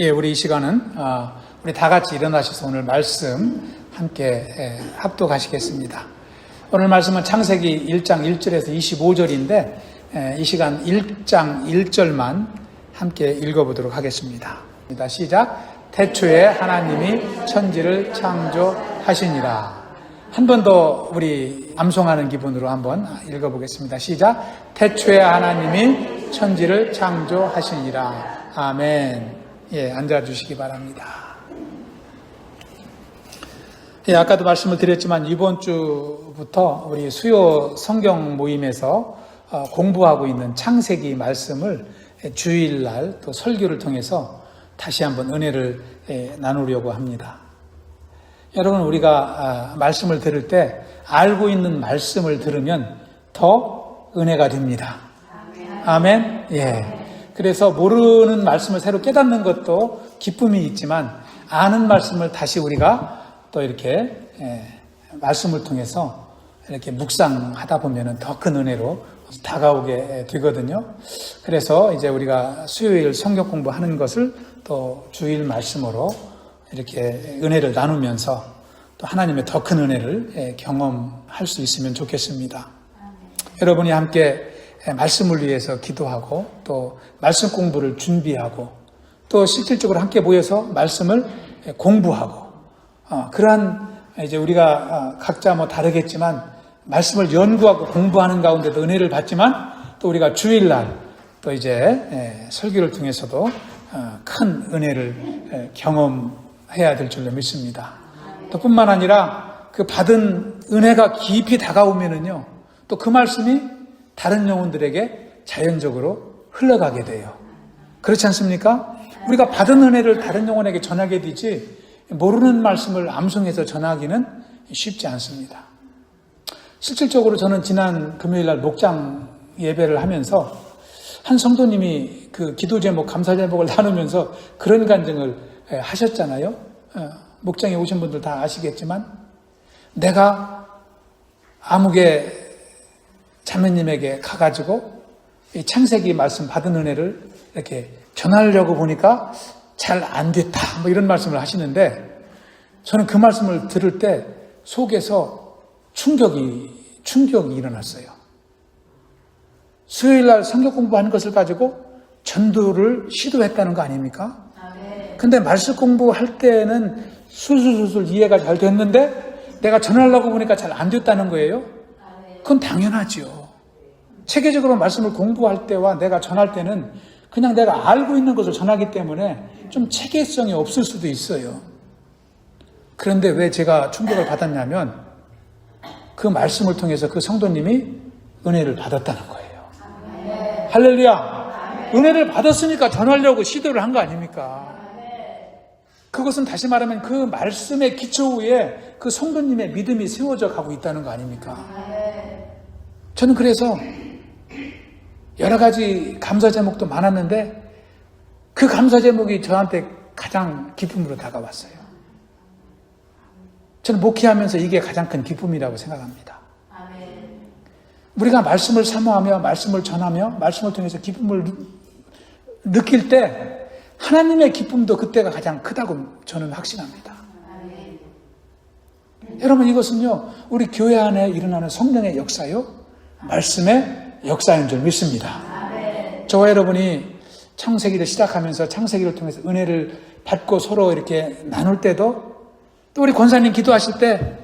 예, 우리 이 시간은 우리 다 같이 일어나셔서 오늘 말씀 함께 합독하시겠습니다. 오늘 말씀은 창세기 1장 1절에서 25절인데 이 시간 1장 1절만 함께 읽어보도록 하겠습니다. 시작. 태초에 하나님이 천지를 창조하시니라. 한 번 더 우리 암송하는 기분으로 한번 읽어보겠습니다. 시작. 태초에 하나님이 천지를 창조하시니라. 아멘. 예, 앉아주시기 바랍니다. 예, 아까도 말씀을 드렸지만 이번 주부터 우리 수요 성경 모임에서 공부하고 있는 창세기 말씀을 주일날 또 설교를 통해서 다시 한번 은혜를 나누려고 합니다. 여러분, 우리가 말씀을 들을 때 알고 있는 말씀을 들으면 더 은혜가 됩니다. 아멘. 예. 그래서 모르는 말씀을 새로 깨닫는 것도 기쁨이 있지만 아는 말씀을 다시 우리가 또 이렇게 말씀을 통해서 이렇게 묵상하다 보면 더 큰 은혜로 다가오게 되거든요. 그래서 이제 우리가 수요일 성경 공부하는 것을 또 주일 말씀으로 이렇게 은혜를 나누면서 또 하나님의 더 큰 은혜를 경험할 수 있으면 좋겠습니다. 여러분이 함께 말씀을 위해서 기도하고 또 말씀 공부를 준비하고 또 실질적으로 함께 모여서 말씀을 공부하고 그러한 이제 우리가 각자 뭐 다르겠지만 말씀을 연구하고 공부하는 가운데도 은혜를 받지만 또 우리가 주일날 또 이제 설교를 통해서도 큰 은혜를 경험해야 될 줄로 믿습니다. 또 뿐만 아니라 그 받은 은혜가 깊이 다가오면은요 또 그 말씀이 다른 영혼들에게 자연적으로 흘러가게 돼요. 그렇지 않습니까? 우리가 받은 은혜를 다른 영혼에게 전하게 되지 모르는 말씀을 암송해서 전하기는 쉽지 않습니다. 실질적으로 저는 지난 금요일날 목장 예배를 하면서 한 성도님이 그 기도 제목, 감사 제목을 나누면서 그런 간증을 하셨잖아요. 목장에 오신 분들 다 아시겠지만 내가 아무개 자매님에게 가가지고 이 창세기 말씀 받은 은혜를 이렇게 전하려고 보니까 잘 안 됐다. 뭐 이런 말씀을 하시는데 저는 그 말씀을 들을 때 속에서 충격이 일어났어요. 수요일날 성경 공부하는 것을 가지고 전도를 시도했다는 거 아닙니까? 근데 말씀 공부할 때는 술술술 이해가 잘 됐는데 내가 전하려고 보니까 잘 안 됐다는 거예요. 그건 당연하죠. 체계적으로 말씀을 공부할 때와 내가 전할 때는 그냥 내가 알고 있는 것을 전하기 때문에 좀 체계성이 없을 수도 있어요. 그런데 왜 제가 충격을 받았냐면 그 말씀을 통해서 그 성도님이 은혜를 받았다는 거예요. 할렐루야. 은혜를 받았으니까 전하려고 시도를 한 거 아닙니까? 그것은 다시 말하면 그 말씀의 기초 위에 그 성도님의 믿음이 세워져 가고 있다는 거 아닙니까? 저는 그래서 여러 가지 감사 제목도 많았는데 그 감사 제목이 저한테 가장 기쁨으로 다가왔어요. 저는 목회하면서 이게 가장 큰 기쁨이라고 생각합니다. 우리가 말씀을 사모하며 말씀을 전하며 말씀을 통해서 기쁨을 느낄 때 하나님의 기쁨도 그때가 가장 크다고 저는 확신합니다. 여러분, 이것은요 우리 교회 안에 일어나는 성령의 역사요 말씀의 역사인 줄 믿습니다. 저와 여러분이 창세기를 시작하면서 창세기를 통해서 은혜를 받고 서로 이렇게 나눌 때도 또 우리 권사님 기도하실 때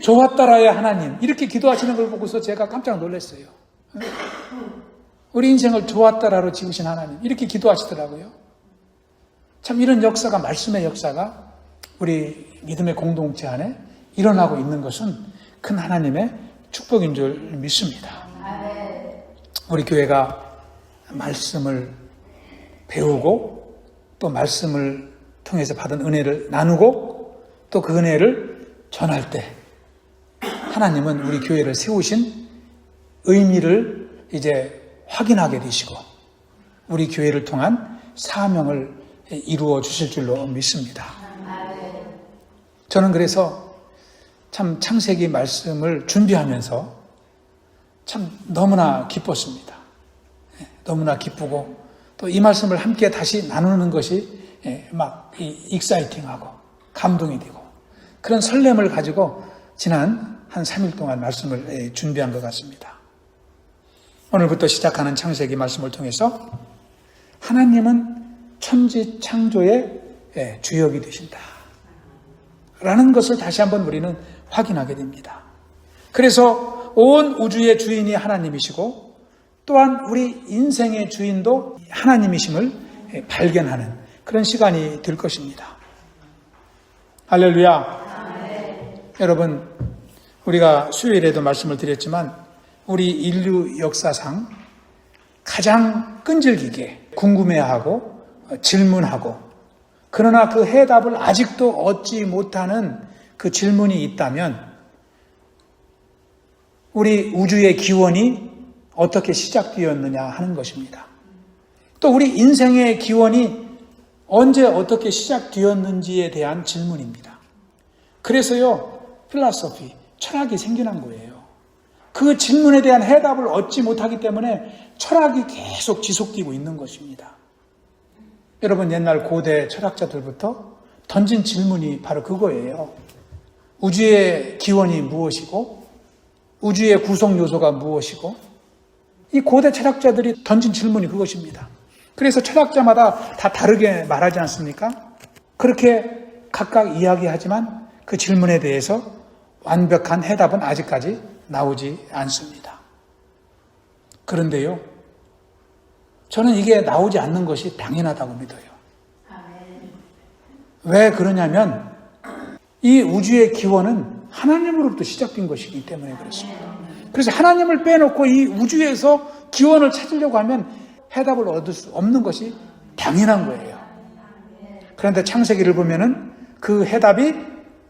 좋았더라의 하나님 이렇게 기도하시는 걸 보고서 제가 깜짝 놀랐어요. 우리 인생을 좋았더라로 지으신 하나님 이렇게 기도하시더라고요. 참 이런 역사가 말씀의 역사가 우리 믿음의 공동체 안에 일어나고 있는 것은 큰 하나님의 축복인 줄 믿습니다. 우리 교회가 말씀을 배우고 또 말씀을 통해서 받은 은혜를 나누고 또 그 은혜를 전할 때 하나님은 우리 교회를 세우신 의미를 이제 확인하게 되시고 우리 교회를 통한 사명을 이루어 주실 줄로 믿습니다. 저는 그래서 참 창세기 말씀을 준비하면서 참 너무나 기뻤습니다. 너무나 기쁘고 또 이 말씀을 함께 다시 나누는 것이 막 익사이팅하고 감동이 되고 그런 설렘을 가지고 지난 한 3일 동안 말씀을 준비한 것 같습니다. 오늘부터 시작하는 창세기 말씀을 통해서 하나님은 천지 창조의 주역이 되신다 라는 것을 다시 한번 우리는 확인하게 됩니다. 그래서 온 우주의 주인이 하나님이시고 또한 우리 인생의 주인도 하나님이심을 발견하는 그런 시간이 될 것입니다. 할렐루야. 여러분, 우리가 수요일에도 말씀을 드렸지만 우리 인류 역사상 가장 끈질기게 궁금해하고 질문하고 그러나 그 해답을 아직도 얻지 못하는 그 질문이 있다면 우리 우주의 기원이 어떻게 시작되었느냐 하는 것입니다. 또 우리 인생의 기원이 언제 어떻게 시작되었는지에 대한 질문입니다. 그래서요, 필라소피, 철학이 생겨난 거예요. 그 질문에 대한 해답을 얻지 못하기 때문에 철학이 계속 지속되고 있는 것입니다. 여러분, 옛날 고대 철학자들부터 던진 질문이 바로 그거예요. 우주의 기원이 무엇이고 우주의 구성 요소가 무엇이고 이 고대 철학자들이 던진 질문이 그것입니다. 그래서 철학자마다 다 다르게 말하지 않습니까? 그렇게 각각 이야기하지만 그 질문에 대해서 완벽한 해답은 아직까지 나오지 않습니다. 그런데요, 저는 이게 나오지 않는 것이 당연하다고 믿어요. 왜 그러냐면 이 우주의 기원은 하나님으로부터 시작된 것이기 때문에 그렇습니다. 그래서 하나님을 빼놓고 이 우주에서 기원을 찾으려고 하면 해답을 얻을 수 없는 것이 당연한 거예요. 그런데 창세기를 보면은 그 해답이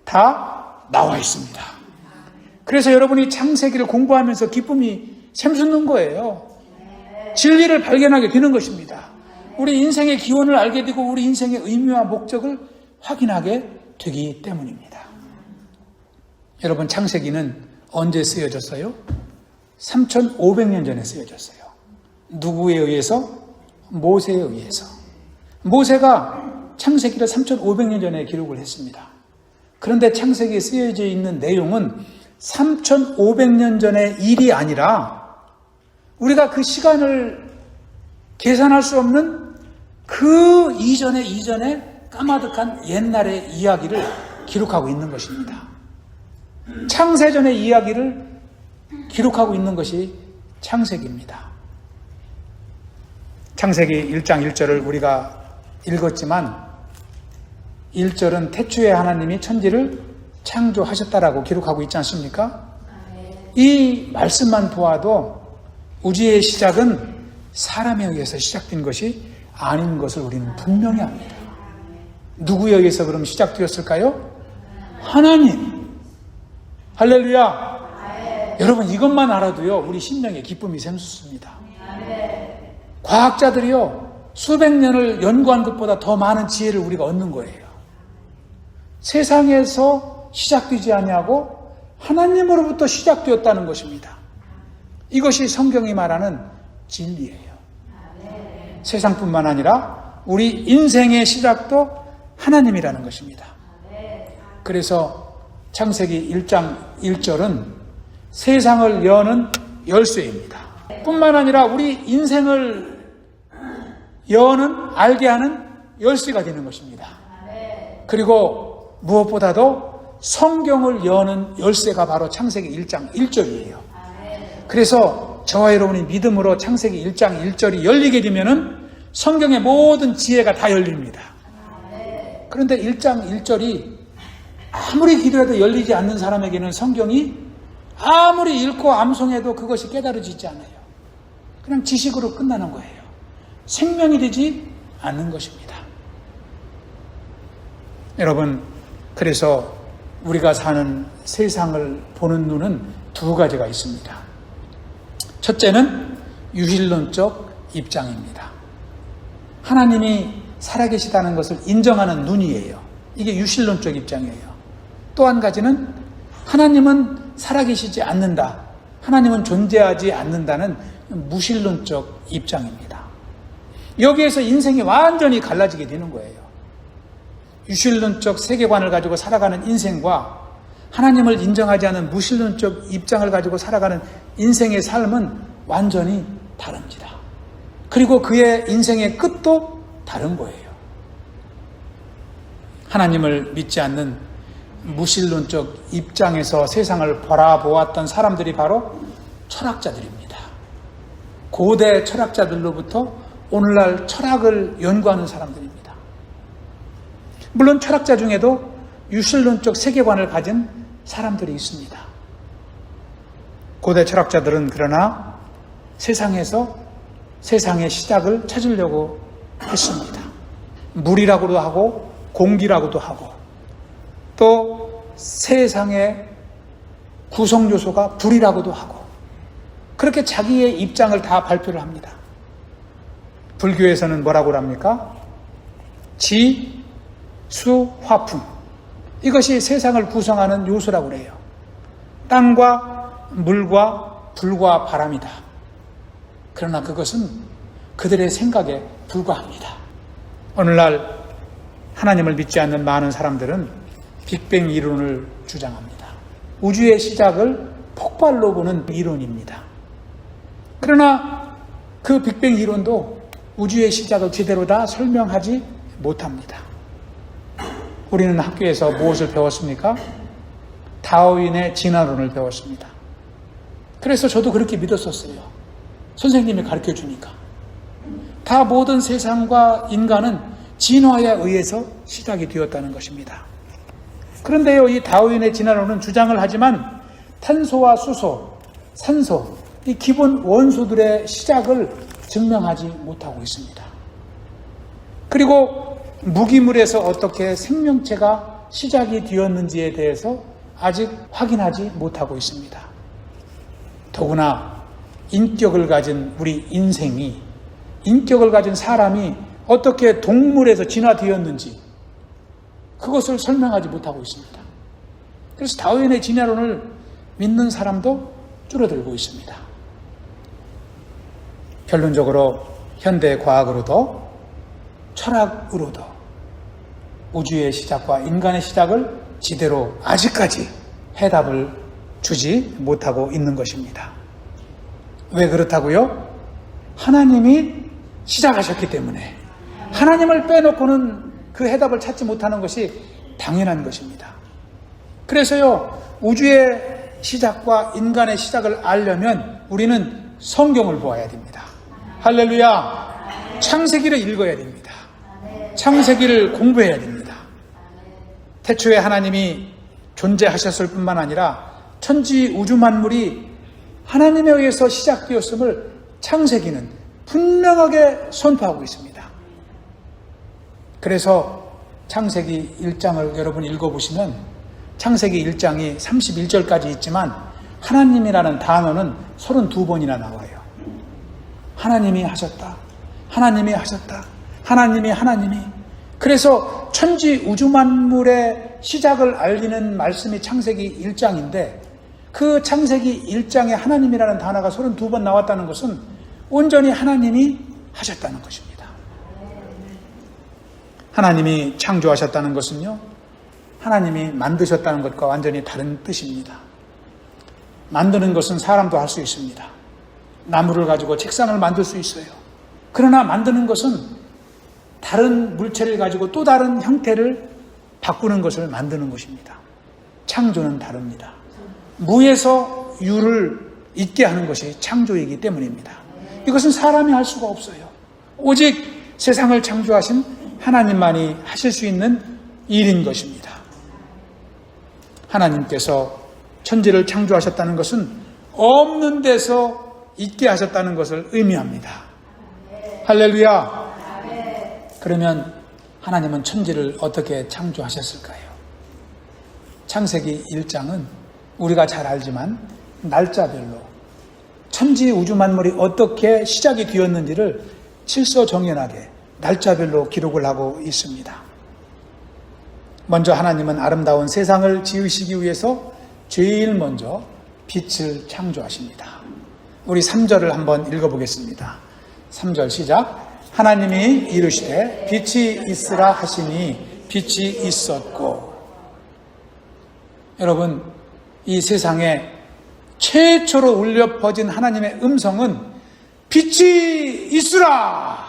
다 나와 있습니다. 그래서 여러분이 창세기를 공부하면서 기쁨이 샘솟는 거예요. 진리를 발견하게 되는 것입니다. 우리 인생의 기원을 알게 되고 우리 인생의 의미와 목적을 확인하게 되기 때문입니다. 여러분, 창세기는 언제 쓰여졌어요? 3,500년 전에 쓰여졌어요. 누구에 의해서? 모세에 의해서. 모세가 창세기를 3,500년 전에 기록을 했습니다. 그런데 창세기에 쓰여져 있는 내용은 3,500년 전의 일이 아니라 우리가 그 시간을 계산할 수 없는 그 이전에 까마득한 옛날의 이야기를 기록하고 있는 것입니다. 창세전의 이야기를 기록하고 있는 것이 창세기입니다. 창세기 1장 1절을 우리가 읽었지만 1절은 태초에 하나님이 천지를 창조하셨다라고 기록하고 있지 않습니까? 이 말씀만 보아도 우주의 시작은 사람에 의해서 시작된 것이 아닌 것을 우리는 분명히 압니다. 누구에 의해서 그럼 시작되었을까요? 하나님. 할렐루야. 여러분, 이것만 알아도요 우리 심령에 기쁨이 샘솟습니다. 과학자들이요 수백 년을 연구한 것보다 더 많은 지혜를 우리가 얻는 거예요. 세상에서 시작되지 아니하고 하나님으로부터 시작되었다는 것입니다. 이것이 성경이 말하는 진리예요. 세상뿐만 아니라 우리 인생의 시작도 하나님이라는 것입니다. 그래서 창세기 1장 1절은 세상을 여는 열쇠입니다. 뿐만 아니라 우리 인생을 여는, 알게 하는 열쇠가 되는 것입니다. 그리고 무엇보다도 성경을 여는 열쇠가 바로 창세기 1장 1절이에요. 그래서 저와 여러분이 믿음으로 창세기 1장 1절이 열리게 되면은 성경의 모든 지혜가 다 열립니다. 그런데 1장 1절이 아무리 기도해도 열리지 않는 사람에게는 성경이 아무리 읽고 암송해도 그것이 깨달아지지 않아요. 그냥 지식으로 끝나는 거예요. 생명이 되지 않는 것입니다. 여러분, 그래서 우리가 사는 세상을 보는 눈은 두 가지가 있습니다. 첫째는 유실론적 입장입니다. 하나님이 살아계시다는 것을 인정하는 눈이에요. 이게 유실론적 입장이에요. 또 한 가지는 하나님은 살아계시지 않는다, 하나님은 존재하지 않는다는 무신론적 입장입니다. 여기에서 인생이 완전히 갈라지게 되는 거예요. 유실론적 세계관을 가지고 살아가는 인생과 하나님을 인정하지 않은 무신론적 입장을 가지고 살아가는 인생의 삶은 완전히 다릅니다. 그리고 그의 인생의 끝도 다른 거예요. 하나님을 믿지 않는 무신론적 입장에서 세상을 바라보았던 사람들이 바로 철학자들입니다. 고대 철학자들로부터 오늘날 철학을 연구하는 사람들입니다. 물론 철학자 중에도 유실론적 세계관을 가진 사람들이 있습니다. 고대 철학자들은 그러나 세상에서 세상의 시작을 찾으려고 했습니다. 물이라고도 하고 공기라고도 하고 또 세상의 구성 요소가 불이라고도 하고 그렇게 자기의 입장을 다 발표를 합니다. 불교에서는 뭐라고 합니까? 지, 수, 화풍. 이것이 세상을 구성하는 요소라고 그래요. 땅과 물과 불과 바람이다. 그러나 그것은 그들의 생각에 불과합니다. 오늘날 하나님을 믿지 않는 많은 사람들은 빅뱅 이론을 주장합니다. 우주의 시작을 폭발로 보는 이론입니다. 그러나 그 빅뱅 이론도 우주의 시작을 제대로 다 설명하지 못합니다. 우리는 학교에서 무엇을 배웠습니까? 다윈의 진화론을 배웠습니다. 그래서 저도 그렇게 믿었었어요. 선생님이 가르쳐 주니까. 다 모든 세상과 인간은 진화에 의해서 시작이 되었다는 것입니다. 그런데요, 이 다윈의 진화론은 주장을 하지만 탄소와 수소, 산소, 이 기본 원소들의 시작을 증명하지 못하고 있습니다. 그리고 무기물에서 어떻게 생명체가 시작이 되었는지에 대해서 아직 확인하지 못하고 있습니다. 더구나 인격을 가진 우리 인생이, 인격을 가진 사람이 어떻게 동물에서 진화되었는지 그것을 설명하지 못하고 있습니다. 그래서 다윈의 진화론을 믿는 사람도 줄어들고 있습니다. 결론적으로 현대 과학으로도 철학으로도 우주의 시작과 인간의 시작을 제대로 아직까지 해답을 주지 못하고 있는 것입니다. 왜 그렇다고요? 하나님이 시작하셨기 때문에 하나님을 빼놓고는 그 해답을 찾지 못하는 것이 당연한 것입니다. 그래서요, 우주의 시작과 인간의 시작을 알려면 우리는 성경을 보아야 됩니다. 할렐루야! 창세기를 읽어야 됩니다. 창세기를 공부해야 됩니다. 태초에 하나님이 존재하셨을 뿐만 아니라 천지 우주 만물이 하나님에 의해서 시작되었음을 창세기는 분명하게 선포하고 있습니다. 그래서 창세기 1장을 여러분 읽어보시면 창세기 1장이 31절까지 있지만 하나님이라는 단어는 32번이나 나와요. 하나님이 하셨다. 하나님이 하셨다. 하나님이. 그래서 천지 우주 만물의 시작을 알리는 말씀이 창세기 1장인데 그 창세기 1장에 하나님이라는 단어가 32번 나왔다는 것은 온전히 하나님이 하셨다는 것입니다. 하나님이 창조하셨다는 것은요, 하나님이 만드셨다는 것과 완전히 다른 뜻입니다. 만드는 것은 사람도 할 수 있습니다. 나무를 가지고 책상을 만들 수 있어요. 그러나 만드는 것은 다른 물체를 가지고 또 다른 형태를 바꾸는 것을 만드는 것입니다. 창조는 다릅니다. 무에서 유를 있게 하는 것이 창조이기 때문입니다. 이것은 사람이 할 수가 없어요. 오직 세상을 창조하신 하나님만이 하실 수 있는 일인 것입니다. 하나님께서 천지를 창조하셨다는 것은 없는 데서 있게 하셨다는 것을 의미합니다. 할렐루야! 그러면 하나님은 천지를 어떻게 창조하셨을까요? 창세기 1장은 우리가 잘 알지만 날짜별로 천지 우주 만물이 어떻게 시작이 되었는지를 칠서정연하게 날짜별로 기록을 하고 있습니다. 먼저 하나님은 아름다운 세상을 지으시기 위해서 제일 먼저 빛을 창조하십니다. 우리 3절을 한번 읽어보겠습니다. 3절 시작. 하나님이 이르시되 빛이 있으라 하시니 빛이 있었고. 여러분, 이 세상에 최초로 울려 퍼진 하나님의 음성은 빛이 있으라.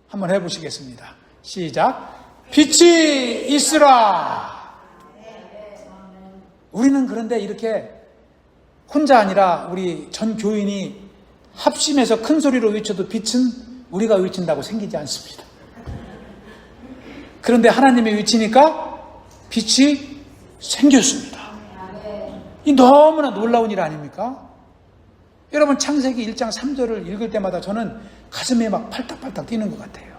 한번 해보시겠습니다. 시작. 빛이 있으라. 우리는 그런데 이렇게 혼자 아니라 우리 전 교인이 합심해서 큰 소리로 외쳐도 빛은 우리가 외친다고 생기지 않습니다. 그런데 하나님이 외치니까 빛이 생겼습니다. 이 너무나 놀라운 일 아닙니까? 여러분, 창세기 1장 3절을 읽을 때마다 저는 가슴에 막 팔딱팔딱 뛰는 것 같아요.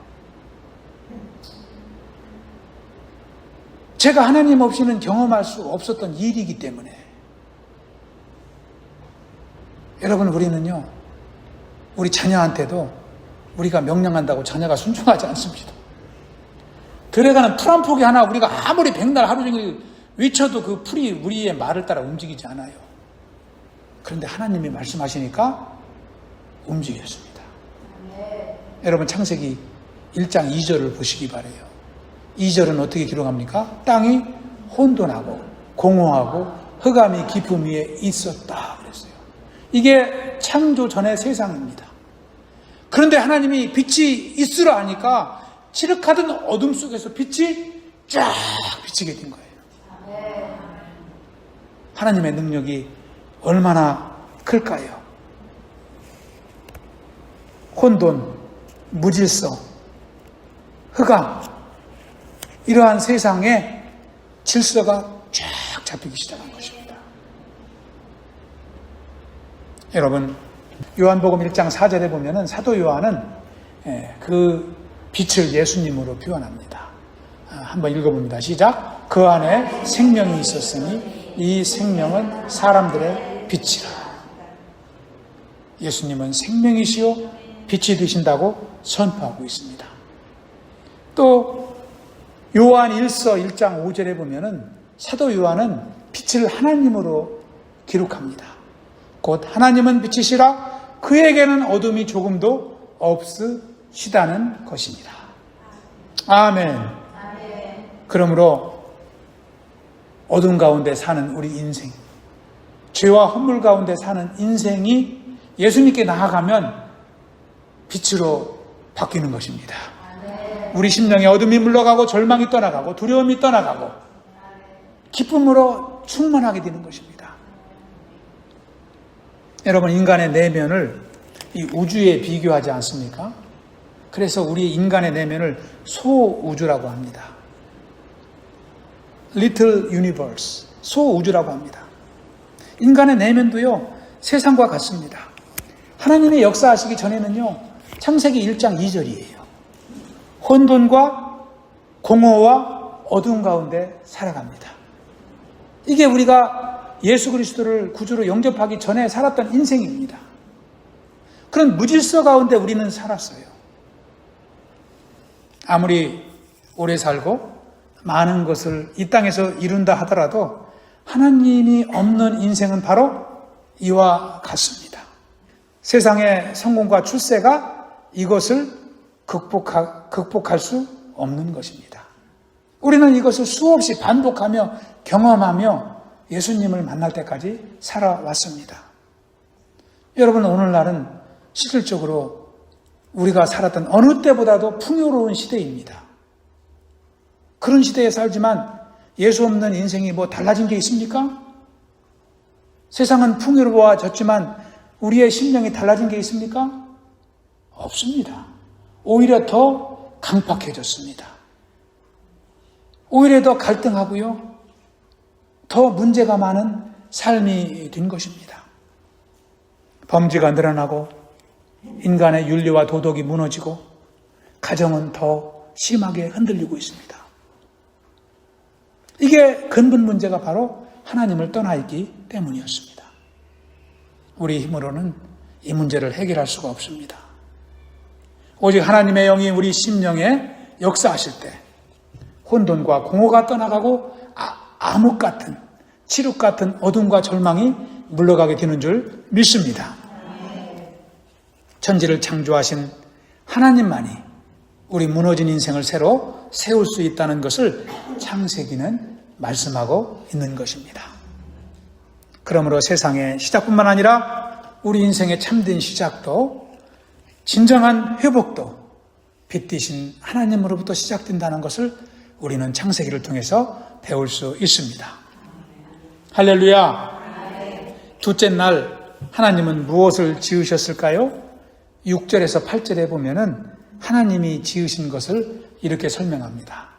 제가 하나님 없이는 경험할 수 없었던 일이기 때문에. 여러분, 우리는요, 우리 자녀한테도 우리가 명령한다고 자녀가 순종하지 않습니다. 들어가는 풀 한 포기 하나 우리가 아무리 백날 하루 종일 외쳐도 그 풀이 우리의 말을 따라 움직이지 않아요. 그런데 하나님이 말씀하시니까 움직였습니다. 여러분, 창세기 1장 2절을 보시기 바라요. 2절은 어떻게 기록합니까? 땅이 혼돈하고 공허하고 흑암이 깊음 위에 있었다 그랬어요. 이게 창조 전의 세상입니다. 그런데 하나님이 빛이 있으라 하니까 칠흑하던 어둠 속에서 빛이 쫙 비치게 된 거예요. 하나님의 능력이 얼마나 클까요? 혼돈, 무질서, 흑암, 이러한 세상에 질서가 쫙 잡히기 시작한 것입니다. 여러분, 요한복음 1장 4절에 보면은 사도 요한은 그 빛을 예수님으로 표현합니다. 한번 읽어봅니다. 시작. 그 안에 생명이 있었으니 이 생명은 사람들의 빛이라. 예수님은 생명이시요 빛이 되신다고 선포하고 있습니다. 또 요한 1서 1장 5절에 보면은 사도 요한은 빛을 하나님으로 기록합니다. 곧 하나님은 빛이시라 그에게는 어둠이 조금도 없으시다는 것입니다. 아멘. 그러므로 어둠 가운데 사는 우리 인생, 죄와 허물 가운데 사는 인생이 예수님께 나아가면 빛으로 바뀌는 것입니다. 우리 심령에 어둠이 물러가고 절망이 떠나가고 두려움이 떠나가고 기쁨으로 충만하게 되는 것입니다. 여러분, 인간의 내면을 이 우주에 비교하지 않습니까? 그래서 우리 인간의 내면을 소우주라고 합니다. Little Universe, 소우주라고 합니다. 인간의 내면도요, 세상과 같습니다. 하나님의 역사하시기 전에는요, 창세기 1장 2절이에요. 혼돈과 공허와 어두운 가운데 살아갑니다. 이게 우리가 예수 그리스도를 구주로 영접하기 전에 살았던 인생입니다. 그런 무질서 가운데 우리는 살았어요. 아무리 오래 살고 많은 것을 이 땅에서 이룬다 하더라도 하나님이 없는 인생은 바로 이와 같습니다. 세상의 성공과 출세가 이것을 극복할 수 없는 것입니다. 우리는 이것을 수없이 반복하며 경험하며 예수님을 만날 때까지 살아왔습니다. 여러분, 오늘날은 실질적으로 우리가 살았던 어느 때보다도 풍요로운 시대입니다. 그런 시대에 살지만 예수 없는 인생이 뭐 달라진 게 있습니까? 세상은 풍요로워졌지만 우리의 심령이 달라진 게 있습니까? 없습니다. 오히려 더 강팍해졌습니다. 오히려 더 갈등하고요, 더 문제가 많은 삶이 된 것입니다. 범죄가 늘어나고 인간의 윤리와 도덕이 무너지고 가정은 더 심하게 흔들리고 있습니다. 이게 근본 문제가 바로 하나님을 떠나 있기 때문이었습니다. 우리 힘으로는 이 문제를 해결할 수가 없습니다. 오직 하나님의 영이 우리 심령에 역사하실 때 혼돈과 공허가 떠나가고 암흑 같은, 칠흑 같은 어둠과 절망이 물러가게 되는 줄 믿습니다. 천지를 창조하신 하나님만이 우리 무너진 인생을 새로 세울 수 있다는 것을 창세기는 말씀하고 있는 것입니다. 그러므로 세상의 시작뿐만 아니라 우리 인생의 참된 시작도 진정한 회복도 빛이신 하나님으로부터 시작된다는 것을 우리는 창세기를 통해서 배울 수 있습니다. 할렐루야. 둘째 날 하나님은 무엇을 지으셨을까요? 6절에서 8절에 보면은 하나님이 지으신 것을 이렇게 설명합니다.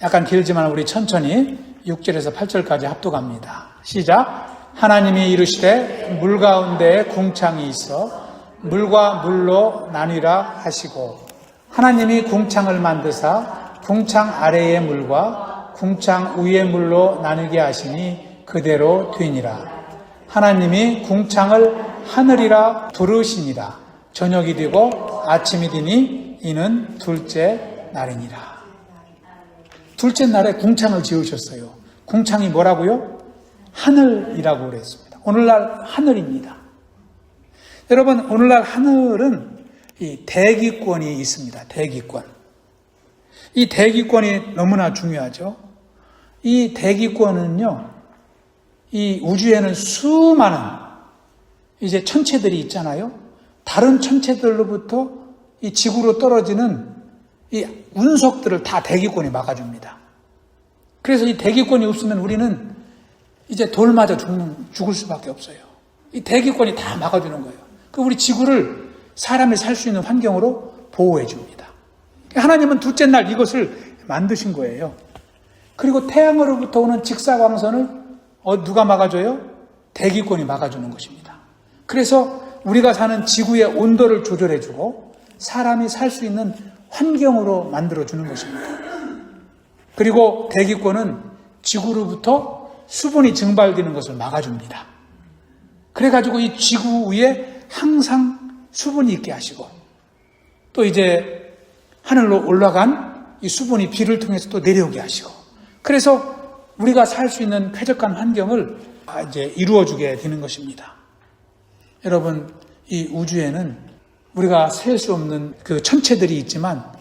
약간 길지만 우리 천천히 6절에서 8절까지 합독합니다. 시작. 하나님이 이르시되 물 가운데에 궁창이 있어 물과 물로 나뉘라 하시고 하나님이 궁창을 만드사 궁창 아래의 물과 궁창 위의 물로 나누게 하시니 그대로 되니라. 하나님이 궁창을 하늘이라 부르시니라. 저녁이 되고 아침이 되니 이는 둘째 날이니라. 둘째 날에 궁창을 지으셨어요. 궁창이 뭐라고요? 하늘이라고 그랬습니다. 오늘날 하늘입니다. 여러분, 오늘날 하늘은 이 대기권이 있습니다. 대기권. 이 대기권이 너무나 중요하죠. 이 대기권은요, 이 우주에는 수많은 이제 천체들이 있잖아요. 다른 천체들로부터 이 지구로 떨어지는 이 운석들을 다 대기권이 막아줍니다. 그래서 이 대기권이 없으면 우리는 이제 돌 맞아 죽을 수밖에 없어요. 이 대기권이 다 막아주는 거예요. 그 우리 지구를 사람이 살 수 있는 환경으로 보호해 줍니다. 하나님은 둘째 날 이것을 만드신 거예요. 그리고 태양으로부터 오는 직사광선을 누가 막아줘요? 대기권이 막아주는 것입니다. 그래서 우리가 사는 지구의 온도를 조절해주고 사람이 살 수 있는 환경으로 만들어주는 것입니다. 그리고 대기권은 지구로부터 수분이 증발되는 것을 막아줍니다. 그래가지고 이 지구 위에 항상 수분이 있게 하시고 또 이제 하늘로 올라간 이 수분이 비를 통해서 또 내려오게 하시고 그래서 우리가 살 수 있는 쾌적한 환경을 이제 이루어주게 되는 것입니다. 여러분, 이 우주에는 우리가 셀 수 없는 그 천체들이 있지만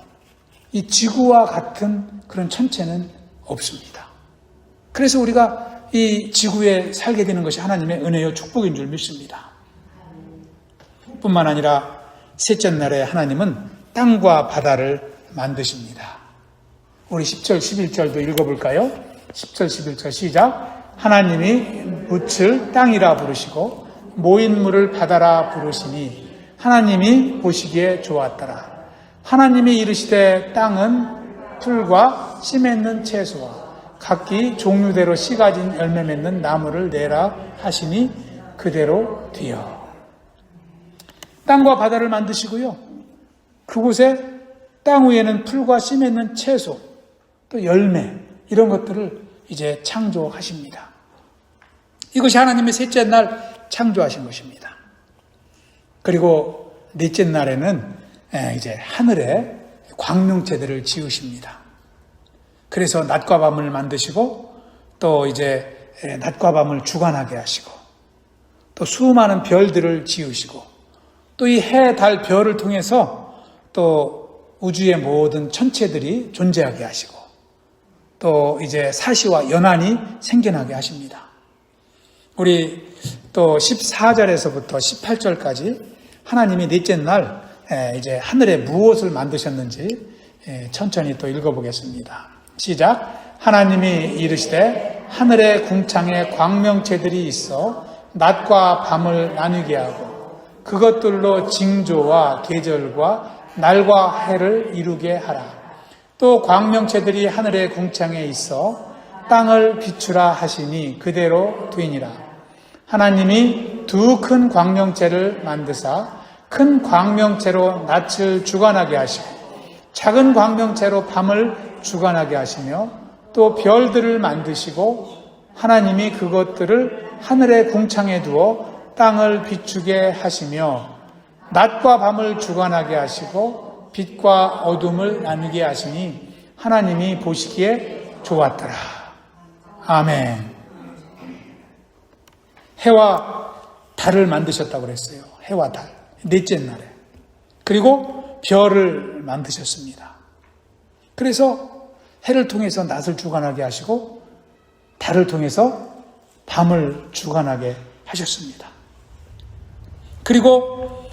이 지구와 같은 그런 천체는 없습니다. 그래서 우리가 이 지구에 살게 되는 것이 하나님의 은혜요 축복인 줄 믿습니다. 뿐만 아니라 셋째 날에 하나님은 땅과 바다를 만드십니다. 우리 10절, 11절도 읽어볼까요? 10절, 11절 시작. 하나님이 묻을 땅이라 부르시고 모인 물을 바다라 부르시니 하나님이 보시기에 좋았더라. 하나님이 이르시되 땅은 풀과 씨 맺는 채소와 각기 종류대로 씨 가진 열매 맺는 나무를 내라 하시니 그대로 되어. 땅과 바다를 만드시고요. 그곳에 땅 위에는 풀과 씨 맺는 채소, 또 열매 이런 것들을 이제 창조하십니다. 이것이 하나님의 셋째 날 창조하신 것입니다. 그리고 넷째 날에는 이제 하늘에 광명체들을 지으십니다. 그래서 낮과 밤을 만드시고 또 이제 낮과 밤을 주관하게 하시고 또 수많은 별들을 지으시고 또 이 해, 달, 별을 통해서 또 우주의 모든 천체들이 존재하게 하시고 또 이제 사시와 연한이 생겨나게 하십니다. 우리 또 14절에서부터 18절까지 하나님이 넷째 날 이제 하늘에 무엇을 만드셨는지 천천히 또 읽어보겠습니다. 시작. 하나님이 이르시되 하늘의 궁창에 광명체들이 있어 낮과 밤을 나누게 하고 그것들로 징조와 계절과 날과 해를 이루게 하라. 또 광명체들이 하늘의 궁창에 있어 땅을 비추라 하시니 그대로 되니라. 하나님이 두 큰 광명체를 만드사 큰 광명체로 낯을 주관하게 하시고 작은 광명체로 밤을 주관하게 하시며 또 별들을 만드시고 하나님이 그것들을 하늘의 궁창에 두어 땅을 비추게 하시며 낮과 밤을 주관하게 하시고 빛과 어둠을 나누게 하시니 하나님이 보시기에 좋았더라. 아멘. 해와 달을 만드셨다고 그랬어요. 해와 달. 넷째 날에. 그리고 별을 만드셨습니다. 그래서 해를 통해서 낮을 주관하게 하시고 달을 통해서 밤을 주관하게 하셨습니다. 그리고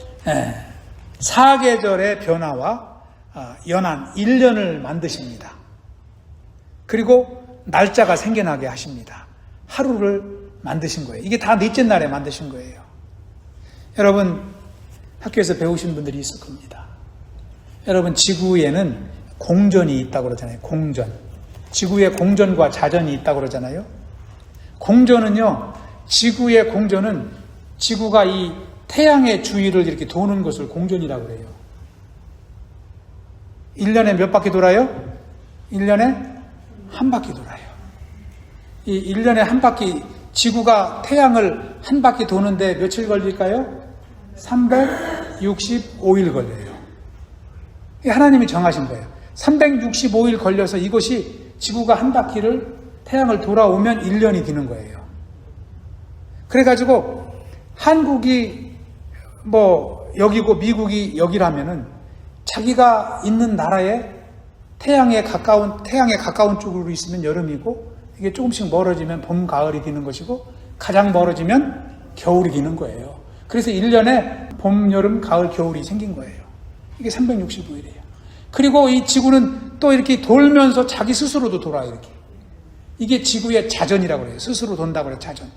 사계절의 변화와 연한 1년을 만드십니다. 그리고 날짜가 생겨나게 하십니다. 하루를 만드신 거예요. 이게 다 넷째 날에 만드신 거예요. 여러분 학교에서 배우신 분들이 있을 겁니다. 여러분 지구에는 공전이 있다고 그러잖아요. 공전. 지구에 공전과 자전이 있다고 그러잖아요. 공전은요, 지구의 공전은 지구가 이 태양의 주위를 이렇게 도는 것을 공전이라고 그래요. 1년에 몇 바퀴 돌아요? 1년에 한 바퀴 돌아요. 이 1년에 한 바퀴, 지구가 태양을 한 바퀴 도는데 며칠 걸릴까요? 365일 걸려요. 하나님이 정하신 거예요. 365일 걸려서 이것이 지구가 한 바퀴를 태양을 돌아오면 1년이 되는 거예요. 그래가지고 한국이 여기고 미국이 여기라면은 자기가 있는 나라에 태양에 가까운 쪽으로 있으면 여름이고 이게 조금씩 멀어지면 봄, 가을이 되는 것이고 가장 멀어지면 겨울이 되는 거예요. 그래서 1년에 봄, 여름, 가을, 겨울이 생긴 거예요. 이게 365일이에요. 그리고 이 지구는 또 이렇게 돌면서 자기 스스로도 돌아요, 이렇게. 이게 지구의 자전이라고 그래요. 스스로 돈다고 그래요, 자전.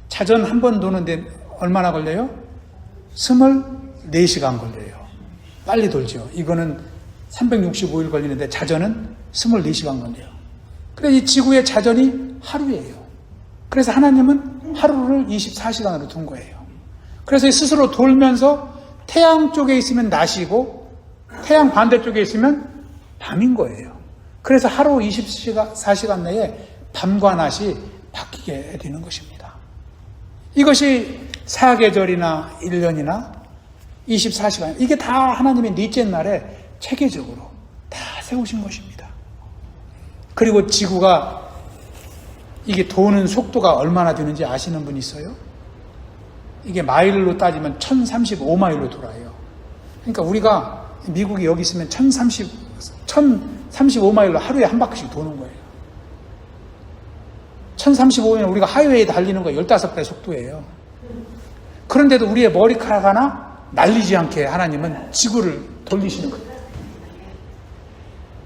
자전 한 번 도는데 얼마나 걸려요? 24시간 걸려요. 빨리 돌죠. 이거는 365일 걸리는데 자전은 24시간 걸려요. 그래서 이 지구의 자전이 하루예요. 그래서 하나님은 하루를 24시간으로 둔 거예요. 그래서 스스로 돌면서 태양 쪽에 있으면 낮이고 태양 반대쪽에 있으면 밤인 거예요. 그래서 하루 24시간 내에 밤과 낮이 바뀌게 되는 것입니다. 이것이 사계절이나 1년이나 24시간, 이게 다 하나님의 넷째 날에 체계적으로 다 세우신 것입니다. 그리고 지구가 이게 도는 속도가 얼마나 되는지 아시는 분 있어요? 이게 마일로 따지면 1035마일로 돌아요. 그러니까 우리가 미국이 여기 있으면 1035마일로 하루에 한 바퀴씩 도는 거예요. 1035마일은 우리가 하이웨이에 달리는 거 15배 속도예요. 그런데도 우리의 머리카락 하나 날리지 않게 하나님은 지구를 돌리시는 거예요.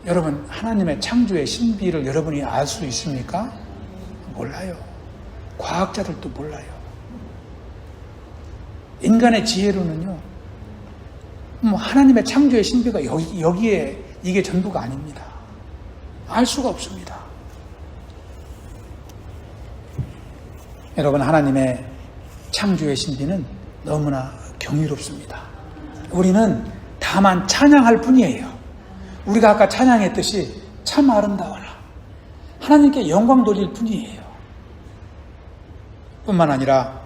여러분, 하나님의 창조의 신비를 여러분이 알 수 있습니까? 몰라요. 과학자들도 몰라요. 인간의 지혜로는요, 하나님의 창조의 신비가 여기에 이게 전부가 아닙니다. 알 수가 없습니다. 여러분, 하나님의 창조의 신비는 너무나 경이롭습니다. 우리는 다만 찬양할 뿐이에요. 우리가 아까 찬양했듯이 참 아름다워라. 하나님께 영광 돌릴 뿐이에요. 뿐만 아니라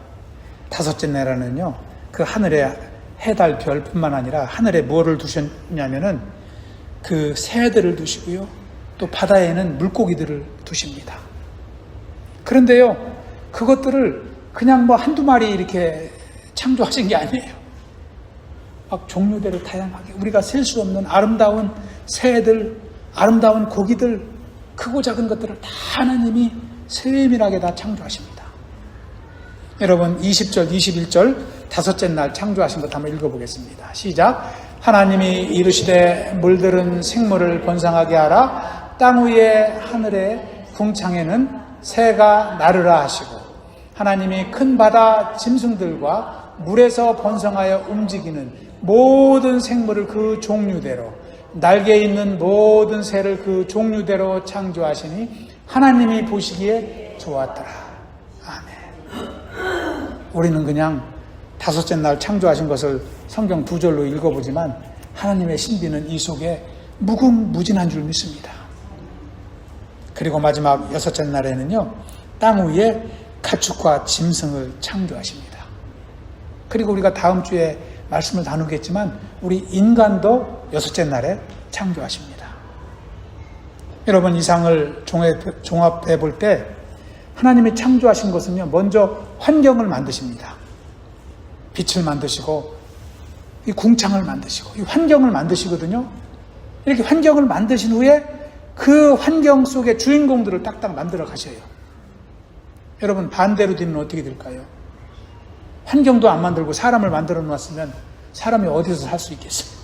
다섯째 날에는요, 그 하늘에 해, 달, 별 뿐만 아니라 하늘에 뭐를 두셨냐면은 그 새들을 두시고요, 또 바다에는 물고기들을 두십니다. 그런데요, 그것들을 그냥 한두 마리 이렇게 창조하신 게 아니에요. 막 종류대로 다양하게 우리가 셀 수 없는 아름다운 새들, 아름다운 고기들, 크고 작은 것들을 다 하나님이 세밀하게 다 창조하십니다. 여러분 20절, 21절 다섯째 날 창조하신 것 한번 읽어보겠습니다. 시작. 하나님이 이르시되 물들은 생물을 번성하게 하라. 땅 위에 하늘의 궁창에는 새가 나르라 하시고 하나님이 큰 바다 짐승들과 물에서 번성하여 움직이는 모든 생물을 그 종류대로 날개 있는 모든 새를 그 종류대로 창조하시니 하나님이 보시기에 좋았더라. 아멘. 우리는 그냥 다섯째 날 창조하신 것을 성경 2절로 읽어보지만 하나님의 신비는 이 속에 무궁무진한 줄 믿습니다. 그리고 마지막 여섯째 날에는요, 땅 위에 가축과 짐승을 창조하십니다. 그리고 우리가 다음 주에 말씀을 나누겠지만 우리 인간도 여섯째 날에 창조하십니다. 여러분, 이상을 종합해 볼 때 하나님이 창조하신 것은요, 먼저 환경을 만드십니다. 빛을 만드시고 이 궁창을 만드시고 이 환경을 만드시거든요. 이렇게 환경을 만드신 후에 그 환경 속에 주인공들을 딱딱 만들어 가셔요. 여러분, 반대로 되면 어떻게 될까요? 환경도 안 만들고 사람을 만들어 놨으면 사람이 어디서 살 수 있겠어요?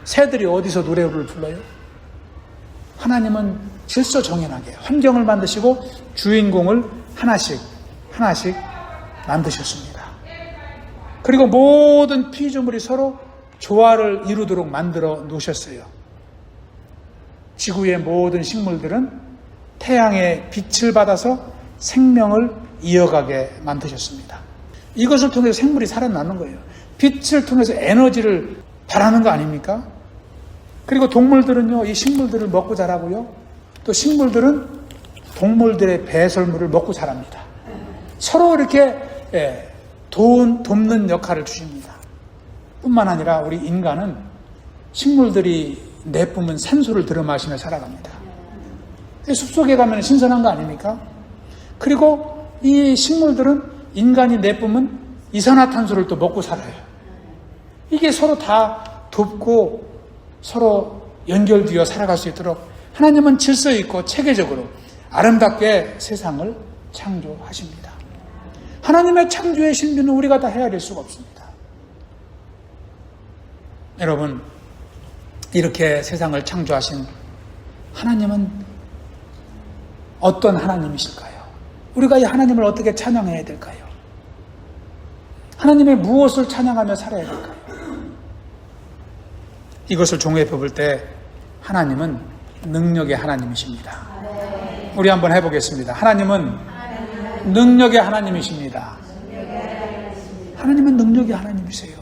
새들이 어디서 노래를 불러요? 하나님은 질서정연하게 환경을 만드시고 주인공을 하나씩 만드셨습니다. 그리고 모든 피조물이 서로 조화를 이루도록 만들어 놓으셨어요. 지구의 모든 식물들은 태양의 빛을 받아서 생명을 이어가게 만드셨습니다. 이것을 통해서 생물이 살아나는 거예요. 빛을 통해서 에너지를 발하는 거 아닙니까? 그리고 동물들은요, 이 식물들을 먹고 자라고요. 또 식물들은 동물들의 배설물을 먹고 자랍니다. 서로 이렇게 돕는 역할을 주십니다. 뿐만 아니라 우리 인간은 식물들이 내뿜은 산소를 들어 마시며 살아갑니다. 숲속에 가면 신선한 거 아닙니까? 그리고 이 식물들은 인간이 내뿜은 이산화탄소를 또 먹고 살아요. 이게 서로 다 돕고 서로 연결되어 살아갈 수 있도록 하나님은 질서 있고 체계적으로 아름답게 세상을 창조하십니다. 하나님의 창조의 신비는 우리가 다 헤아릴 수가 없습니다. 여러분, 이렇게 세상을 창조하신 하나님은 어떤 하나님이실까요? 우리가 이 하나님을 어떻게 찬양해야 될까요? 하나님의 무엇을 찬양하며 살아야 될까요? 이것을 종합해 볼 때 하나님은 능력의 하나님이십니다. 우리 한번 해보겠습니다. 하나님은 능력의 하나님이십니다. 하나님은 능력의 하나님이세요.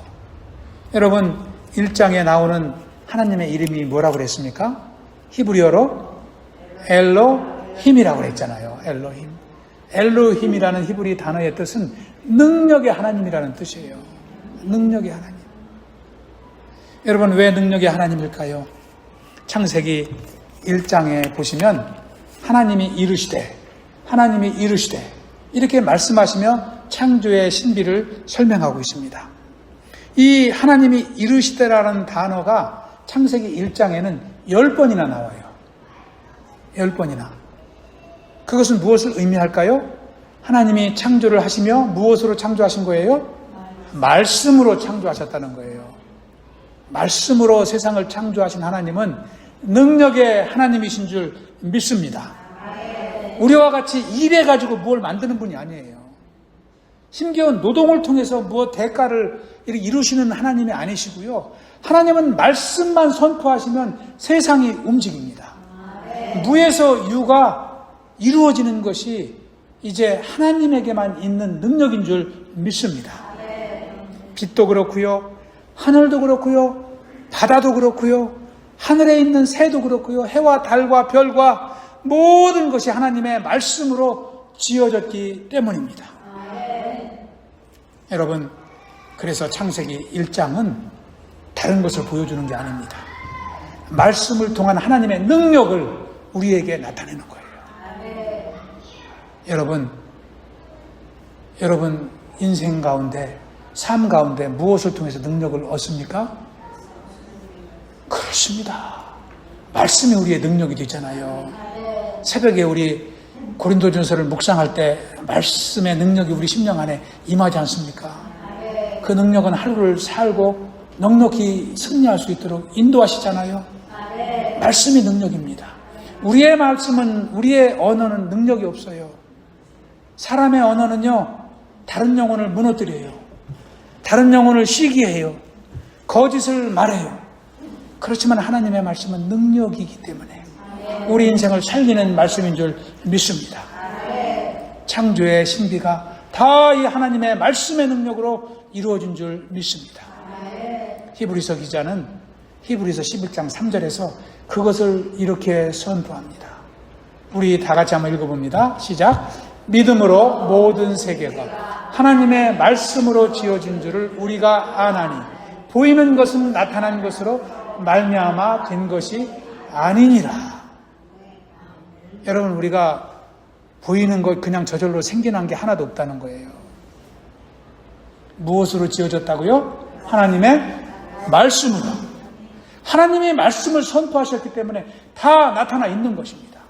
여러분, 1장에 나오는 하나님의 이름이 뭐라고 그랬습니까? 히브리어로 엘로힘이라고 그랬잖아요. 엘로힘. 엘로힘이라는 히브리 단어의 뜻은 능력의 하나님이라는 뜻이에요. 능력의 하나님. 여러분, 왜 능력의 하나님일까요? 창세기 1장에 보시면 하나님이 이르시되 이렇게 말씀하시며 창조의 신비를 설명하고 있습니다. 이 하나님이 이르시되라는 단어가 창세기 1장에는 10번이나 나와요. 10번이나. 그것은 무엇을 의미할까요? 하나님이 창조를 하시며 무엇으로 창조하신 거예요? 말씀으로 창조하셨다는 거예요. 말씀으로 세상을 창조하신 하나님은 능력의 하나님이신 줄 믿습니다. 우리와 같이 일해가지고 뭘 만드는 분이 아니에요. 심지어 노동을 통해서 무엇 대가를 이루시는 하나님이 아니시고요. 하나님은 말씀만 선포하시면 세상이 움직입니다. 무에서 유가 이루어지는 것이 이제 하나님에게만 있는 능력인 줄 믿습니다. 빛도 그렇고요. 하늘도 그렇고요. 바다도 그렇고요. 하늘에 있는 새도 그렇고요. 해와 달과 별과 모든 것이 하나님의 말씀으로 지어졌기 때문입니다. 여러분, 그래서 창세기 1장은 다른 것을 보여주는 게 아닙니다. 말씀을 통한 하나님의 능력을 우리에게 나타내는 거예요. 여러분 인생 가운데, 삶 가운데 무엇을 통해서 능력을 얻습니까? 그렇습니다. 말씀이 우리의 능력이 되잖아요. 새벽에 우리 고린도전서를 묵상할 때 말씀의 능력이 우리 심령 안에 임하지 않습니까? 그 능력은 하루를 살고 넉넉히 승리할 수 있도록 인도하시잖아요. 말씀이 능력입니다. 우리의 말씀은, 우리의 언어는 능력이 없어요. 사람의 언어는요, 다른 영혼을 무너뜨려요. 다른 영혼을 시기해요. 거짓을 말해요. 그렇지만 하나님의 말씀은 능력이기 때문에 우리 인생을 살리는 말씀인 줄 믿습니다. 창조의 신비가 다 이 하나님의 말씀의 능력으로 이루어진 줄 믿습니다. 히브리서 기자는 히브리서 11장 3절에서 그것을 이렇게 선포합니다. 우리 다 같이 한번 읽어봅니다. 시작. 믿음으로 모든 세계가 하나님의 말씀으로 지어진 줄을 우리가 아나니 보이는 것은 나타난 것으로 말미암아 된 것이 아니니라. 여러분, 우리가 보이는 것 그냥 저절로 생겨난 게 하나도 없다는 거예요. 무엇으로 지어졌다고요? 하나님의 말씀으로. 하나님의 말씀을 선포하셨기 때문에 다 나타나 있는 것입니다.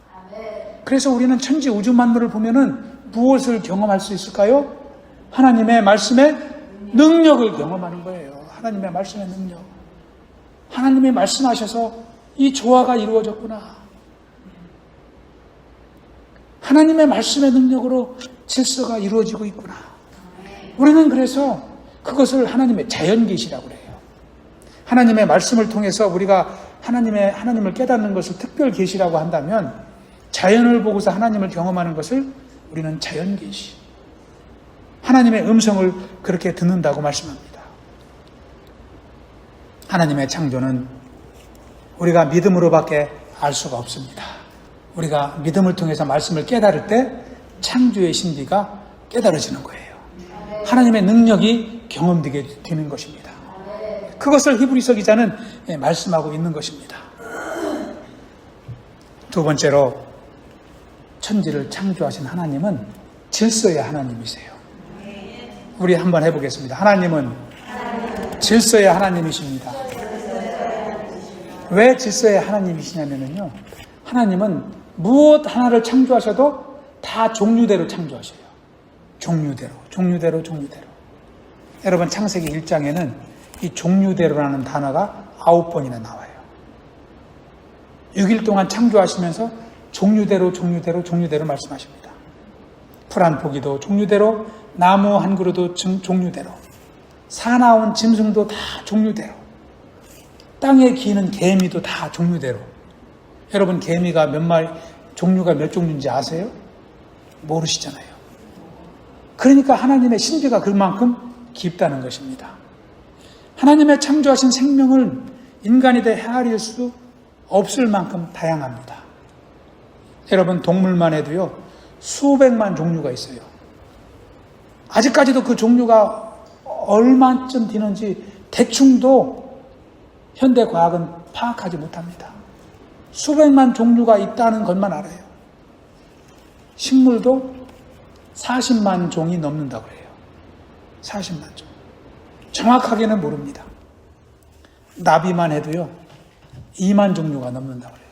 그래서 우리는 천지 우주 만물을 보면은 무엇을 경험할 수 있을까요? 하나님의 말씀의 능력을 경험하는 거예요. 하나님의 말씀의 능력. 하나님이 말씀하셔서 이 조화가 이루어졌구나. 하나님의 말씀의 능력으로 질서가 이루어지고 있구나. 우리는 그래서 그것을 하나님의 자연계시라고 그래요. 하나님의 말씀을 통해서 우리가 하나님을 깨닫는 것을 특별 계시라고 한다면 자연을 보고서 하나님을 경험하는 것을 우리는 자연계시. 하나님의 음성을 그렇게 듣는다고 말씀합니다. 하나님의 창조는 우리가 믿음으로밖에 알 수가 없습니다. 우리가 믿음을 통해서 말씀을 깨달을 때 창조의 신비가 깨달아지는 거예요. 하나님의 능력이 경험되게 되는 것입니다. 그것을 히브리서 기자는 말씀하고 있는 것입니다. 두 번째로 천지를 창조하신 하나님은 질서의 하나님이세요. 우리 한번 해보겠습니다. 하나님은 질서의 하나님이십니다. 왜 질서의 하나님이시냐면요, 하나님은 무엇 하나를 창조하셔도 다 종류대로 창조하셔요. 종류대로. 여러분, 창세기 1장에는 이 종류대로라는 단어가 9번이나 나와요. 6일 동안 창조하시면서 종류대로 말씀하십니다. 풀 한 포기도 종류대로, 나무 한 그루도 종류대로, 사나운 짐승도 다 종류대로, 땅에 기는 개미도 다 종류대로. 여러분, 개미가 종류가 몇 종류인지 아세요? 모르시잖아요. 그러니까 하나님의 신비가 그만큼 깊다는 것입니다. 하나님의 창조하신 생명을 인간이 헤아릴 수 없을 만큼 다양합니다. 여러분, 동물만 해도요, 수백만 종류가 있어요. 아직까지도 그 종류가 얼마쯤 되는지 대충도 현대 과학은 파악하지 못합니다. 수백만 종류가 있다는 것만 알아요. 식물도 40만 종이 넘는다고 해요. 40만 종. 정확하게는 모릅니다. 나비만 해도요, 2만 종류가 넘는다고 해요.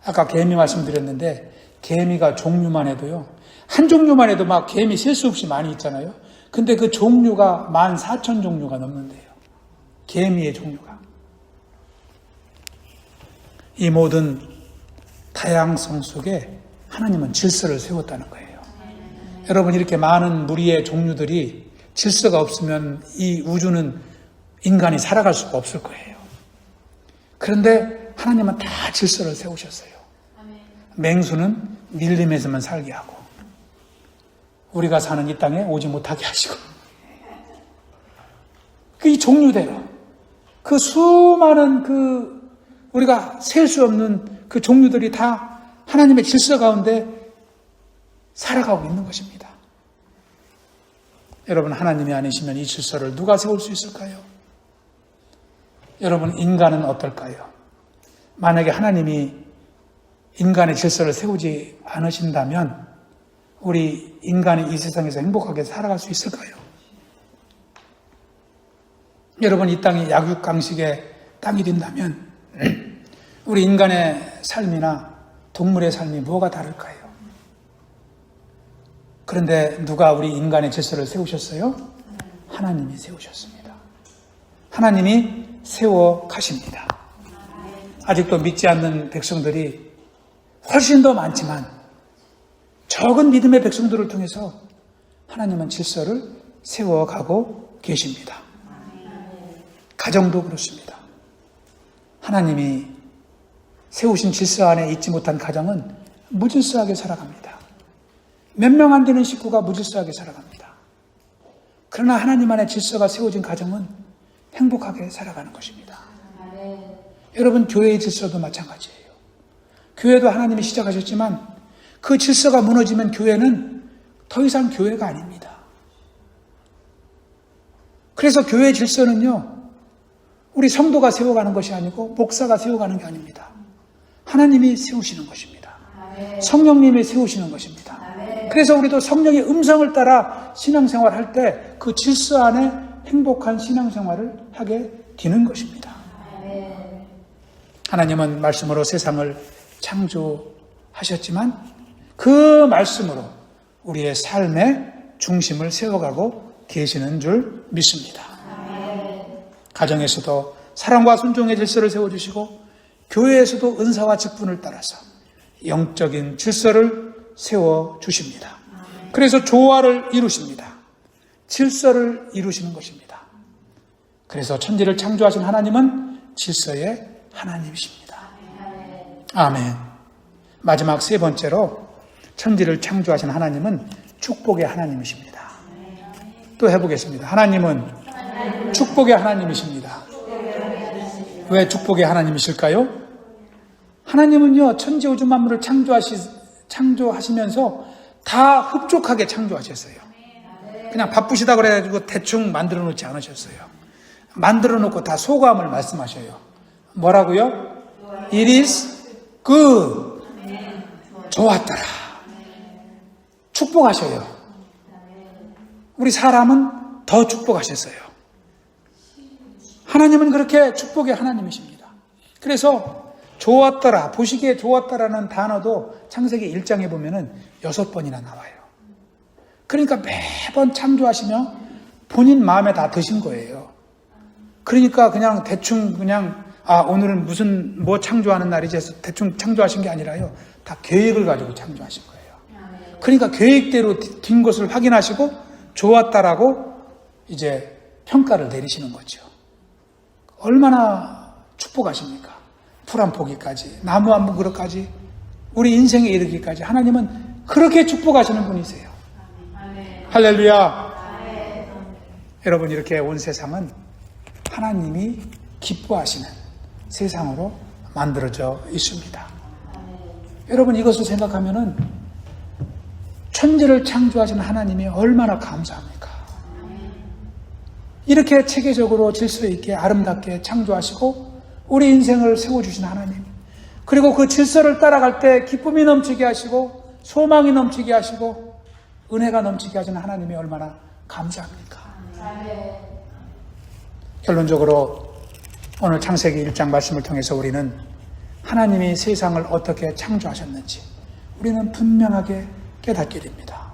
아까 개미 말씀드렸는데, 개미가 종류만 해도요, 한 종류만 해도 막 개미 셀 수 없이 많이 있잖아요. 근데 그 종류가 14,000종류가 넘는데요. 개미의 종류가. 이 모든 다양성 속에 하나님은 질서를 세웠다는 거예요. 여러분, 이렇게 많은 무리의 종류들이 질서가 없으면 이 우주는 인간이 살아갈 수가 없을 거예요. 그런데 하나님은 다 질서를 세우셨어요. 맹수는 밀림에서만 살게 하고, 우리가 사는 이 땅에 오지 못하게 하시고, 이 종류대로, 그 수많은 우리가 셀 수 없는 그 종류들이 다 하나님의 질서 가운데 살아가고 있는 것입니다. 여러분, 하나님이 아니시면 이 질서를 누가 세울 수 있을까요? 여러분, 인간은 어떨까요? 만약에 하나님이 인간의 질서를 세우지 않으신다면 우리 인간이 이 세상에서 행복하게 살아갈 수 있을까요? 여러분, 이 땅이 약육강식의 땅이 된다면 우리 인간의 삶이나 동물의 삶이 뭐가 다를까요? 그런데 누가 우리 인간의 질서를 세우셨어요? 하나님이 세우셨습니다. 하나님이 세워 가십니다. 아직도 믿지 않는 백성들이 훨씬 더 많지만 적은 믿음의 백성들을 통해서 하나님은 질서를 세워가고 계십니다. 가정도 그렇습니다. 하나님이 세우신 질서 안에 있지 못한 가정은 무질서하게 살아갑니다. 몇 명 안 되는 식구가 무질서하게 살아갑니다. 그러나 하나님 안에 질서가 세워진 가정은 행복하게 살아가는 것입니다. 여러분, 교회의 질서도 마찬가지예요. 교회도 하나님이 시작하셨지만 그 질서가 무너지면 교회는 더 이상 교회가 아닙니다. 그래서 교회의 질서는요, 우리 성도가 세워가는 것이 아니고 목사가 세워가는 게 아닙니다. 하나님이 세우시는 것입니다. 성령님이 세우시는 것입니다. 그래서 우리도 성령의 음성을 따라 신앙생활 할 때 그 질서 안에 행복한 신앙생활을 하게 되는 것입니다. 하나님은 말씀으로 세상을 창조하셨지만 그 말씀으로 우리의 삶의 중심을 세워가고 계시는 줄 믿습니다. 가정에서도 사랑과 순종의 질서를 세워주시고 교회에서도 은사와 직분을 따라서 영적인 질서를 세워주십니다. 그래서 조화를 이루십니다. 질서를 이루시는 것입니다. 그래서 천지를 창조하신 하나님은 질서의 하나님이십니다. 아멘. 마지막 세 번째로 천지를 창조하신 하나님은 축복의 하나님이십니다. 또 해보겠습니다. 하나님은 축복의 하나님이십니다. 왜 축복의 하나님이실까요? 하나님은요, 천지 우주 만물을 창조하시면서 다 흡족하게 창조하셨어요. 그냥 바쁘시다 그래가지고 대충 만들어 놓지 않으셨어요. 만들어 놓고 다 소감을 말씀하셔요. 뭐라고요? It is good. 좋았더라. 축복하셔요. 우리 사람은 더 축복하셨어요. 하나님은 그렇게 축복의 하나님이십니다. 그래서 좋았더라, 보시기에 좋았더라는 단어도 창세기 1장에 보면은 6번이나 나와요. 그러니까 매번 창조하시며 본인 마음에 다 드신 거예요. 그러니까 그냥 대충 오늘은 뭐 창조하는 날이지 해서 대충 창조하신 게 아니라요. 다 계획을 가지고 창조하신 거예요. 그러니까 계획대로 된 것을 확인하시고 좋았다라고 이제 평가를 내리시는 거죠. 얼마나 축복하십니까? 풀 한 포기까지, 나무 한 그릇까지, 우리 인생에 이르기까지 하나님은 그렇게 축복하시는 분이세요. 할렐루야. 여러분, 이렇게 온 세상은 하나님이 기뻐하시는 세상으로 만들어져 있습니다. 여러분, 이것을 생각하면은 천지를 창조하신 하나님이 얼마나 감사합니까? 이렇게 체계적으로 질서 있게 아름답게 창조하시고 우리 인생을 세워주신 하나님, 그리고 그 질서를 따라갈 때 기쁨이 넘치게 하시고 소망이 넘치게 하시고 은혜가 넘치게 하시는 하나님이 얼마나 감사합니까? 결론적으로 오늘 창세기 1장 말씀을 통해서 우리는 하나님이 세상을 어떻게 창조하셨는지 우리는 분명하게 깨닫게 됩니다.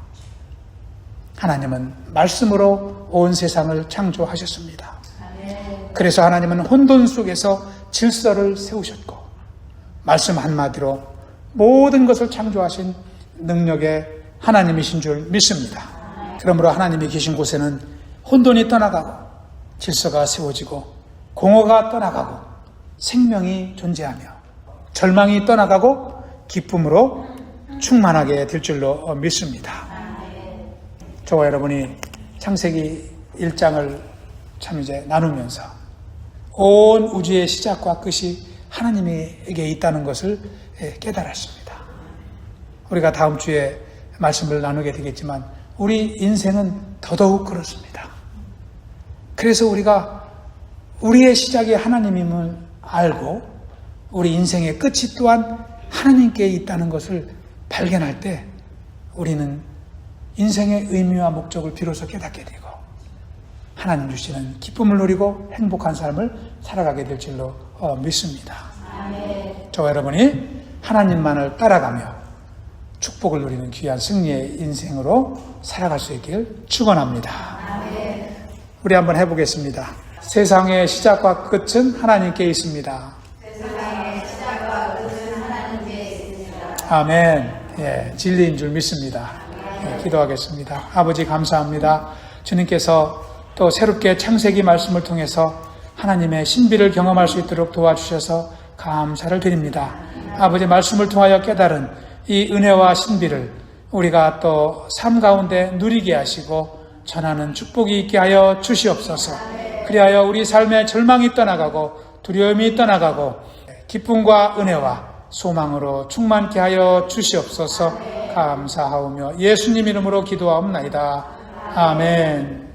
하나님은 말씀으로 온 세상을 창조하셨습니다. 그래서 하나님은 혼돈 속에서 질서를 세우셨고 말씀 한마디로 모든 것을 창조하신 능력의 하나님이신 줄 믿습니다. 그러므로 하나님이 계신 곳에는 혼돈이 떠나가고 질서가 세워지고 공허가 떠나가고 생명이 존재하며 절망이 떠나가고 기쁨으로 충만하게 될 줄로 믿습니다. 저와 여러분이 창세기 1장을 참 이제 나누면서 온 우주의 시작과 끝이 하나님에게 있다는 것을 깨달았습니다. 우리가 다음 주에 말씀을 나누게 되겠지만 우리 인생은 더더욱 그렇습니다. 그래서 우리가 우리의 시작이 하나님임을 알고 우리 인생의 끝이 또한 하나님께 있다는 것을 발견할 때 우리는 인생의 의미와 목적을 비로소 깨닫게 되고 하나님 주시는 기쁨을 누리고 행복한 삶을 살아가게 될 줄로 믿습니다. 저와 여러분이 하나님만을 따라가며 축복을 누리는 귀한 승리의 인생으로 살아갈 수 있길 축원합니다. 우리 한번 해보겠습니다. 세상의 시작과 끝은 하나님께 있습니다. 아멘. 예, 진리인 줄 믿습니다. 예, 기도하겠습니다. 아버지 감사합니다. 주님께서 또 새롭게 창세기 말씀을 통해서 하나님의 신비를 경험할 수 있도록 도와주셔서 감사를 드립니다. 아버지 말씀을 통하여 깨달은 이 은혜와 신비를 우리가 또 삶 가운데 누리게 하시고 전하는 축복이 있게 하여 주시옵소서. 그리하여 우리 삶의 절망이 떠나가고 두려움이 떠나가고 기쁨과 은혜와 소망으로 충만케 하여 주시옵소서. 감사하오며 예수님 이름으로 기도하옵나이다. 아멘.